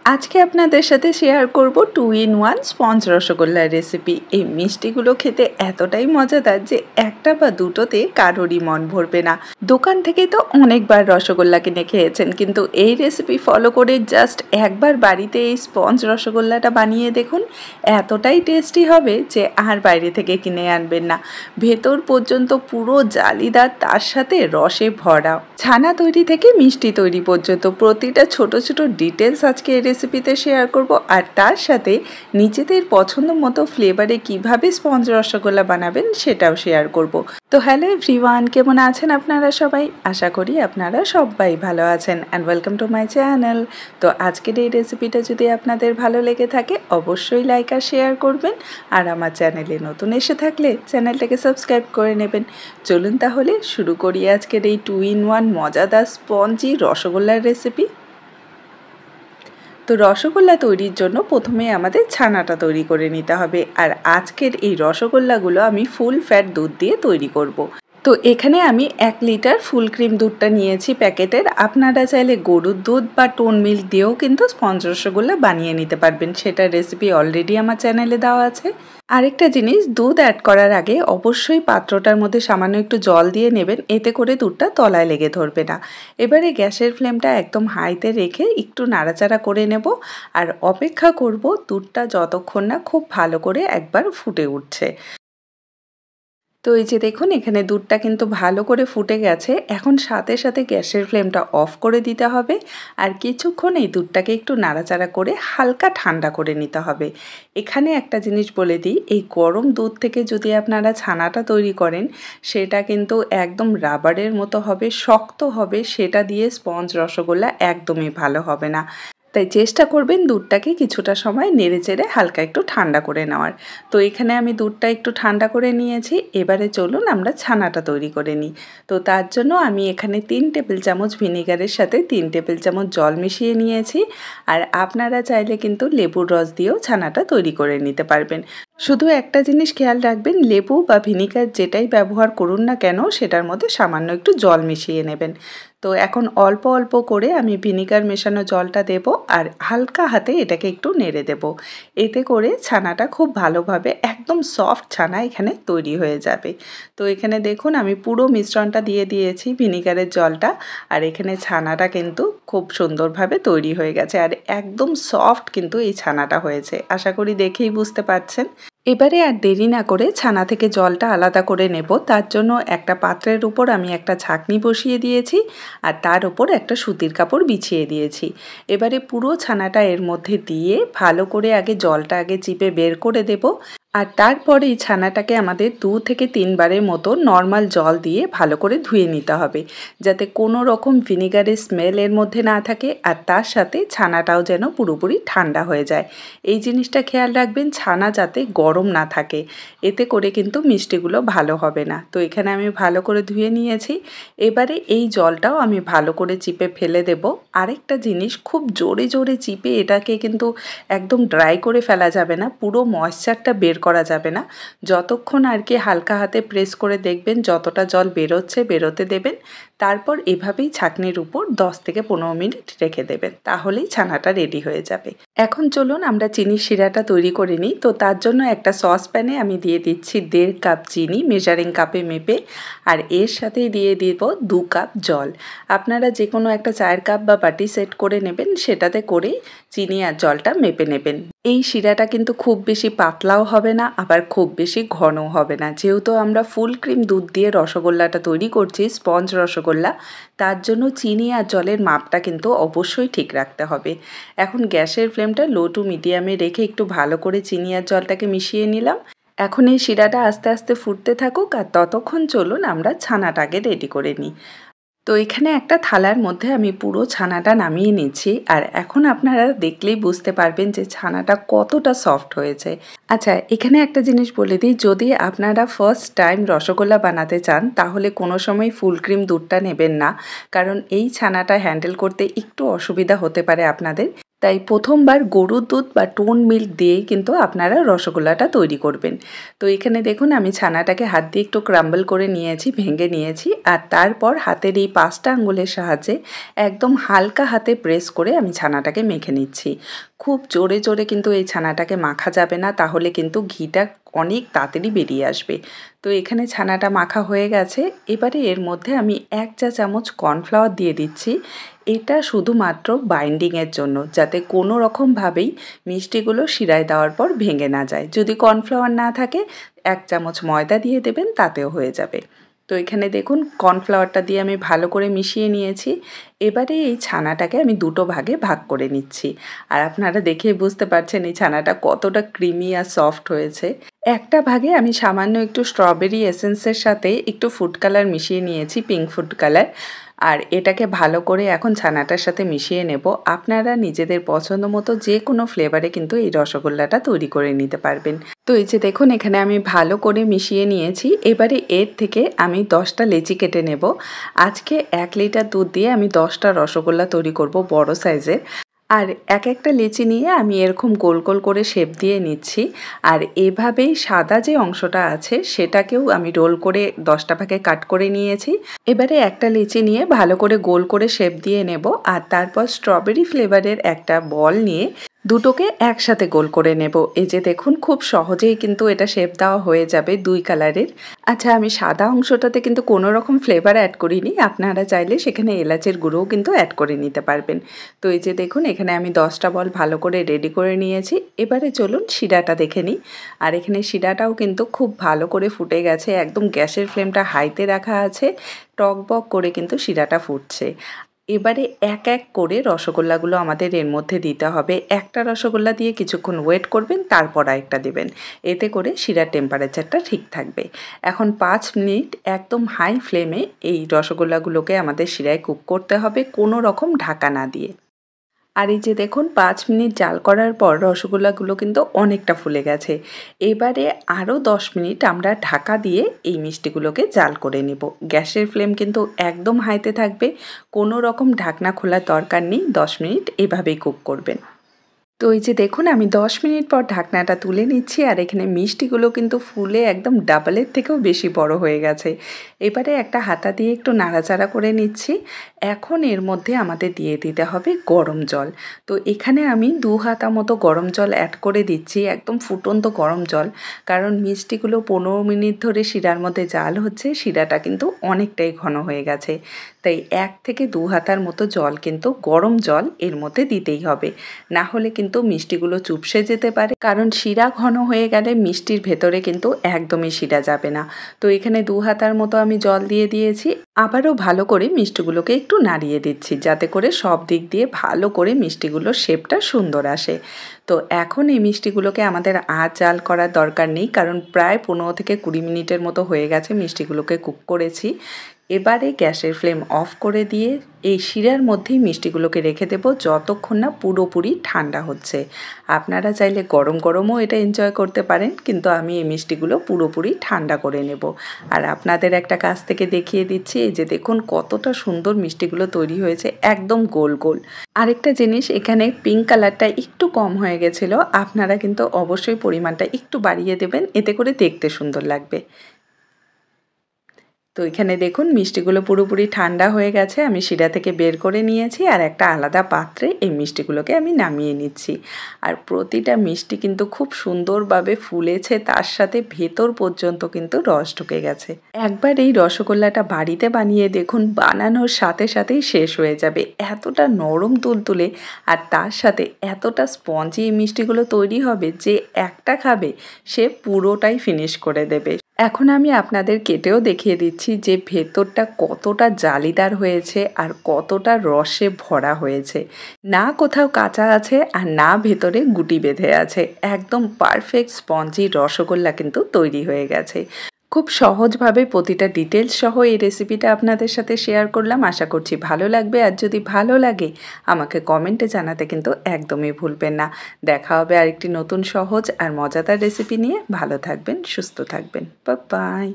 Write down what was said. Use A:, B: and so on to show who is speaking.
A: আজকে আপনাদের সাথে শেয়ার করব 2 in 1 স্পঞ্জ রসগোল্লার রেসিপি। এই মিষ্টিগুলো খেতে এতটাই মজাদার যে একটা বা দুটোতে কারোরই মন ভরবে না। দোকান থেকে তো অনেকবার রসগোল্লা কিনে খেয়েছেন, কিন্তু এই রেসিপি ফলো করে জাস্ট একবার বাড়িতে এই স্পঞ্জ রসগোল্লাটা বানিয়ে দেখুন, এতটাই টেস্টি হবে যে আর বাইরে থেকে কিনে আনবেন না। ভেতর পর্যন্ত পুরো জালিদার, তার সাথে রসে ভরা। ছানা তৈরি থেকে মিষ্টি তৈরি পর্যন্ত প্রতিটা ছোট ছোট ডিটেলস আজকে এই রেসিপিতে শেয়ার করব, আর তার সাথে নিজেদের পছন্দ মতো ফ্লেভারে কিভাবে স্পঞ্জ রসগোল্লা বানাবেন সেটাও শেয়ার করব। তো হ্যালো এভরিওয়ান, কেমন আছেন আপনারা সবাই? আশা করি আপনারা সবাই ভালো আছেন and welcome to my channel. তো আজকের এই রেসিপিটা যদি আপনাদের ভালো লেগে থাকে অবশ্যই লাইক আর শেয়ার করবেন, আর আমার চ্যানেলে নতুন এসে থাকলে চ্যানেলটাকে সাবস্ক্রাইব করে নেবেন। চলুন তাহলে শুরু করি আজকের এই 2 in 1 মজাদার স্পঞ্জি রসগোল্লার রেসিপি। তো রসগোল্লা তৈরির জন্য প্রথমে আমাদের ছানাটা তৈরি করে নিতে হবে, আর আজকের এই রসগোল্লাগুলো আমি ফুল ফ্যাট দুধ দিয়ে তৈরি করব। তো এখানে আমি 1 লিটার ফুল ক্রিম দুধটা নিয়েছি প্যাকেটের। আপনারা চাইলে গরুর দুধ বা টোন মিল্ক দিয়েও কিন্তু স্পঞ্জ রসগোল্লা বানিয়ে নিতে পারবেন, সেটার রেসিপি অলরেডি আমার চ্যানেলে দেওয়া আছে। আরেকটা জিনিস, দুধ অ্যাড করার আগে অবশ্যই পাত্রটার মধ্যে সামান্য একটু জল দিয়ে নেবেন, এতে করে দুধটা তলায় লেগে ধরবে না। এবারে গ্যাসের ফ্লেমটা একদম হাইতে রেখে একটু নাড়াচাড়া করে নেব, আর অপেক্ষা করব দুধটা যতক্ষণ না খুব ভালো করে একবার ফুটে উঠছে। তো এই যে দেখুন, এখানে দুধটা কিন্তু ভালো করে ফুটে গেছে। এখন সাথে সাথে গ্যাসের ফ্লেমটা অফ করে দিতে হবে, আর কিছুক্ষণ এই দুধটাকে একটু নাড়াচাড়া করে হালকা ঠান্ডা করে নিতে হবে। এখানে একটা জিনিস বলে দিই, এই গরম দুধ থেকে যদি আপনারা ছানাটা তৈরি করেন সেটা কিন্তু একদম রাবারের মতো হবে, শক্ত হবে, সেটা দিয়ে স্পঞ্জ রসগোল্লা একদমই ভালো হবে না। তাই চেষ্টা করবেন দুধটাকে কিছুটা সময় নেড়েচেড়ে হালকা একটু ঠান্ডা করে নেওয়ার। তো এখানে আমি দুধটা একটু ঠান্ডা করে নিয়েছি, এবারে চলুন আমরা ছানাটা তৈরি করে নিই। তো তার জন্য আমি এখানে 3 টেবিল চামচ ভিনেগারের সাথে 3 টেবিল চামচ জল মিশিয়ে নিয়েছি, আর আপনারা চাইলে কিন্তু লেবুর রস দিয়েও ছানাটা তৈরি করে নিতে পারবেন। শুধু একটা জিনিস খেয়াল রাখবেন, লেবু বা ভিনিগার যেটাই ব্যবহার করুন না কেন সেটার মধ্যে সামান্য একটু জল মিশিয়ে নেবেন। তো এখন অল্প অল্প করে আমি ভিনিগার মেশানো জলটা দেব, আর হালকা হাতে এটাকে একটু নেড়ে দেব। এতে করে ছানাটা খুব ভালোভাবে একদম সফট ছানা এখানে তৈরি হয়ে যাবে। তো এখানে দেখুন আমি পুরো মিশ্রণটা দিয়ে দিয়েছি ভিনিগারের জলটা, আর এখানে ছানাটা কিন্তু খুব সুন্দরভাবে তৈরি হয়ে গেছে, আর একদম সফট কিন্তু এই ছানাটা হয়েছে, আশা করি দেখেই বুঝতে পারছেন। এবারে আর দেরি না করে ছানা থেকে জলটা আলাদা করে নেব। তার জন্য একটা পাত্রের উপর আমি একটা ছাঁকনি বসিয়ে দিয়েছি, আর তার উপর একটা সুতির কাপড় বিছিয়ে দিয়েছি। এবারে পুরো ছানাটা এর মধ্যে দিয়ে ভালো করে আগে জলটা চিপে বের করে দেব, আর তারপরে এই ছানাটাকে আমাদের 2 থেকে 3 বারের মতো নর্মাল জল দিয়ে ভালো করে ধুয়ে নিতে হবে, যাতে কোনো রকম ভিনিগারের স্মেল এর মধ্যে না থাকে, আর তার সাথে ছানাটাও যেন পুরোপুরি ঠান্ডা হয়ে যায়। এই জিনিসটা খেয়াল রাখবেন, ছানা যাতে গরম না থাকে, এতে করে কিন্তু মিষ্টিগুলো ভালো হবে না। তো এখানে আমি ভালো করে ধুয়ে নিয়েছি। এবারে এই জলটাও আমি ভালো করে চিপে ফেলে দেব। আরেকটা জিনিস, খুব জোরে জোরে চিপে এটাকে কিন্তু একদম ড্রাই করে ফেলা যাবে না, পুরো ময়েশ্চারটা বের করা যাবে না। যতক্ষণ হালকা হাতে প্রেস করে দেখবেন যতটা জল বেরোচ্ছে বেরোতে দেবেন, তারপর এভাবেই ছাঁকনির উপর 10 থেকে 15 মিনিট রেখে দেবেন, তাহলেই ছানাটা রেডি হয়ে যাবে। এখন চলুন আমরা চিনির শিরাটা তৈরি করে নিই। তো তার জন্য একটা সসপ্যানে আমি দিয়ে দিচ্ছি 1.5 কাপ চিনি, মেজারিং কাপে মেপে, আর এর সাথেই দিয়ে দিব 2 কাপ জল। আপনারা যে কোনো একটা চায়ের কাপ বা বাটি সেট করে নেবেন, সেটাতে করেই চিনি আর জলটা মেপে নেবেন। এই শিরাটা কিন্তু খুব বেশি পাতলাও হবে না, আবার খুব বেশি ঘনও হবে না। যেহেতু আমরা ফুল ক্রিম দুধ দিয়ে রসগোল্লাটা তৈরি করছি, স্পঞ্জ রসগোল্লা, তার জন্য চিনি আর জলের মাপটা কিন্তু অবশ্যই ঠিক রাখতে হবে। এখন গ্যাসের ফ্লেমটা লো টু মিডিয়ামে রেখে একটু ভালো করে চিনি আর জলটাকে মিশিয়ে নিলাম। এখন এই শিরাটা আস্তে আস্তে ফুটতে থাকুক, আর ততক্ষণ চলুন আমরা ছানাটাকে রেডি করে নিই। তো এখানে একটা থালার মধ্যে আমি পুরো ছানাটা নামিয়ে নিচ্ছি, আর এখন আপনারা দেখলেই বুঝতে পারবেন যে ছানাটা কতটা সফট হয়েছে। আচ্ছা, এখানে একটা জিনিস বলে দিই, যদি আপনারা ফার্স্ট টাইম রসগোল্লা বানাতে চান তাহলে কোনো সময় ফুল ক্রিম দুধটা নেবেন না, কারণ এই ছানাটা হ্যান্ডেল করতে একটু অসুবিধা হতে পারে আপনাদের। তাই প্রথমবার গরুর দুধ বা টোন মিল্ক দিয়েই কিন্তু আপনারা রসগোল্লাটা তৈরি করবেন। তো এখানে দেখুন আমি ছানাটাকে হাত দিয়ে একটু ক্রাম্বল করে নিয়েছি, ভেঙে নিয়েছি, আর তারপর হাতের এই 5টা আঙ্গুলের সাহায্যে একদম হালকা হাতে প্রেস করে আমি ছানাটাকে মেখে নিচ্ছি। খুব জোরে জোরে কিন্তু এই ছানাটাকে মাখা যাবে না, তাহলে কিন্তু ঘিটা অনেক তাড়াতাড়ি বেরিয়ে আসবে। তো এখানে ছানাটা মাখা হয়ে গেছে। এবারে এর মধ্যে আমি 1 চা চামচ কর্নফ্লাওয়ার দিয়ে দিচ্ছি। এটা শুধুমাত্র বাইন্ডিংয়ের জন্য, যাতে কোনো রকমভাবেই মিষ্টিগুলো শিরায় দেওয়ার পর ভেঙে না যায়। যদি কর্নফ্লাওয়ার না থাকে 1 চামচ ময়দা দিয়ে দেবেন, তাতেও হয়ে যাবে। তো এখানে দেখুন কর্নফ্লাওয়ারটা দিয়ে আমি ভালো করে মিশিয়ে নিয়েছি। এবারে এই ছানাটাকে আমি দুটো ভাগে ভাগ করে নিচ্ছি। আর আপনারা দেখেই বুঝতে পারছেন এই ছানাটা কতটা ক্রিমি আর সফট হয়েছে। একটা ভাগে আমি সামান্য একটু স্ট্রবেরি এসেন্সের সাথে একটু ফুড কালার মিশিয়ে নিয়েছি, পিঙ্ক ফুড কালার। আর এটাকে ভালো করে এখন ছানাটার সাথে মিশিয়ে নেব। আপনারা নিজেদের পছন্দ মতো যে কোনো ফ্লেভারে কিন্তু এই রসগোল্লাটা তৈরি করে নিতে পারবেন। তো এই যে দেখুন এখানে আমি ভালো করে মিশিয়ে নিয়েছি। এবারে এর থেকে আমি 10টা লেচি কেটে নেব। আজকে 1 লিটার দুধ দিয়ে আমি 10টা রসগোল্লা তৈরি করব বড় সাইজের। আর একটা লেচি নিয়ে আমি এরকম গোল গোল করে শেপ দিয়ে নিচ্ছি। আর এভাবেই সাদা যে অংশটা আছে সেটাকেও আমি রোল করে 10টা ভাগে কাট করে নিয়েছি। এবারে একটা লেচি নিয়ে ভালো করে গোল করে শেপ দিয়ে নেব, আর তারপর স্ট্রবেরি ফ্লেভারের একটা বল নিয়ে দুটোকে একসাথে গোল করে নেব। এই যে দেখুন খুব সহজেই কিন্তু এটা শেপ দেওয়া হয়ে যাবে 2 কালারের। আচ্ছা, আমি সাদা অংশটাতে কিন্তু কোনো রকম ফ্লেভার অ্যাড করিনি, আপনারা চাইলে সেখানে এলাচের গুঁড়োও কিন্তু অ্যাড করে নিতে পারবেন। তো এই যে দেখুন এখানে আমি 10টা বল ভালো করে রেডি করে নিয়েছি। এবারে চলুন শিরাটা দেখে নিই। আর এখানে শিরাটাও কিন্তু খুব ভালো করে ফুটে গেছে, একদম গ্যাসের ফ্লেমটা হাইতে রাখা আছে, টকবক করে কিন্তু শিরাটা ফুটছে। এবারে এক এক করে রসগোল্লাগুলো আমাদের এর মধ্যে দিতে হবে। একটা রসগোল্লা দিয়ে কিছুক্ষণ ওয়েট করবেন, তারপর আরেকটা দেবেন। এতে করে শিরার টেম্পারেচারটা ঠিক থাকবে। এখন 5 মিনিট একদম হাই ফ্লেমে এই রসগোল্লাগুলোকে আমাদের শিরায় কুক করতে হবে, কোনো রকম ঢাকা না দিয়ে। আর এই যে দেখুন 5 মিনিট জাল করার পর রসগোল্লাগুলো কিন্তু অনেকটা ফুলে গেছে। এবারে আরও 10 মিনিট আমরা ঢাকা দিয়ে এই মিষ্টিগুলোকে জাল করে নেব। গ্যাসের ফ্লেম কিন্তু একদম হাইতে থাকবে, কোনো রকম ঢাকনা খোলার দরকার নেই। 10 মিনিট এভাবেই কুক করবেন। তো এই যে দেখুন আমি 10 মিনিট পর ঢাকনাটা তুলে নিচ্ছি, আর এখানে মিষ্টিগুলো কিন্তু ফুলে একদম ডাবলের থেকেও বেশি বড় হয়ে গেছে। এবারে একটা হাতা দিয়ে একটু নাড়াচাড়া করে নিচ্ছি। এখন এর মধ্যে আমাদের দিয়ে দিতে হবে গরম জল। তো এখানে আমি 2 হাতা মতো গরম জল অ্যাড করে দিচ্ছি, একদম ফুটন্ত গরম জল। কারণ মিষ্টিগুলো 15 মিনিট ধরে শিরার মধ্যে জাল হচ্ছে, শিরাটা কিন্তু অনেকটাই ঘন হয়ে গেছে। তাই 1 থেকে 2 হাতার মতো জল কিন্তু গরম জল এর মধ্যে দিতেই হবে, না হলে কিন্তু মিষ্টিগুলো চুপসে যেতে পারে। কারণ শিরা ঘন হয়ে গেলে মিষ্টির ভেতরে কিন্তু একদমই শিরা যাবে না। তো এখানে 2 হাতার মতো আমি জল দিয়ে দিয়েছি। আবারও ভালো করে মিষ্টিগুলোকে একটু নাড়িয়ে দিচ্ছি, যাতে করে সব দিক দিয়ে ভালো করে মিষ্টিগুলোর শেপটা সুন্দর আসে। তো এখন এই মিষ্টিগুলোকে আমাদের আর জাল করার দরকার নেই, কারণ প্রায় 15 থেকে 20 মিনিটের মতো হয়ে গেছে মিষ্টিগুলোকে কুক করেছি। এবারে গ্যাসের ফ্লেম অফ করে দিয়ে এই শিরার মধ্যেই মিষ্টিগুলোকে রেখে দেবো যতক্ষণ না পুরোপুরি ঠান্ডা হচ্ছে। আপনারা চাইলে গরম গরমও এটা এনজয় করতে পারেন, কিন্তু আমি এই মিষ্টিগুলো পুরোপুরি ঠান্ডা করে নেব। আর আপনাদের একটা কাছ থেকে দেখিয়ে দিচ্ছি, এই যে দেখুন কতটা সুন্দর মিষ্টিগুলো তৈরি হয়েছে, একদম গোল গোল। আরেকটা জিনিস, এখানে পিঙ্ক কালারটা একটু কম হয়ে গেছিলো, আপনারা কিন্তু অবশ্যই পরিমাণটা একটু বাড়িয়ে দেবেন, এতে করে দেখতে সুন্দর লাগবে। তো এখানে দেখুন মিষ্টিগুলো পুরোপুরি ঠান্ডা হয়ে গেছে, আমি শিরা থেকে বের করে নিয়েছি, আর একটা আলাদা পাত্রে এই মিষ্টিগুলোকে আমি নামিয়ে নিচ্ছি। আর প্রতিটা মিষ্টি কিন্তু খুব সুন্দরভাবে ফুলেছে, তার সাথে ভেতর পর্যন্ত কিন্তু রস ঢুকে গেছে। একবার এই রসগোল্লাটা বাড়িতে বানিয়ে দেখুন, বানানোর সাথে সাথেই শেষ হয়ে যাবে। এতটা নরম তুলতুলে আর তার সাথে এতটা স্পঞ্জি এই মিষ্টিগুলো তৈরি হবে যে একটা খাবে সে পুরোটাই ফিনিশ করে দেবে। এখন আমি আপনাদের কেটেও দেখিয়ে দিচ্ছি যে ভেতরটা কতটা জালিদার হয়েছে আর কতটা রসে ভরা হয়েছে। না কোথাও কাঁচা আছে আর না ভেতরে গুটি বেঁধে আছে, একদম পারফেক্ট স্পঞ্জি রসগোল্লা কিন্তু তৈরি হয়ে গেছে। খুব সহজভাবে প্রতিটা ডিটেলস সহ এই রেসিপিটা আপনাদের সাথে শেয়ার করলাম, আশা করছি ভালো লাগবে। আর যদি ভালো লাগে আমাকে কমেন্টে জানাতে কিন্তু একদমই ভুলবেন না। দেখা হবে আরেকটি নতুন সহজ আর মজাদার রেসিপি নিয়ে। ভালো থাকবেন, সুস্থ থাকবেন, বাই বাই।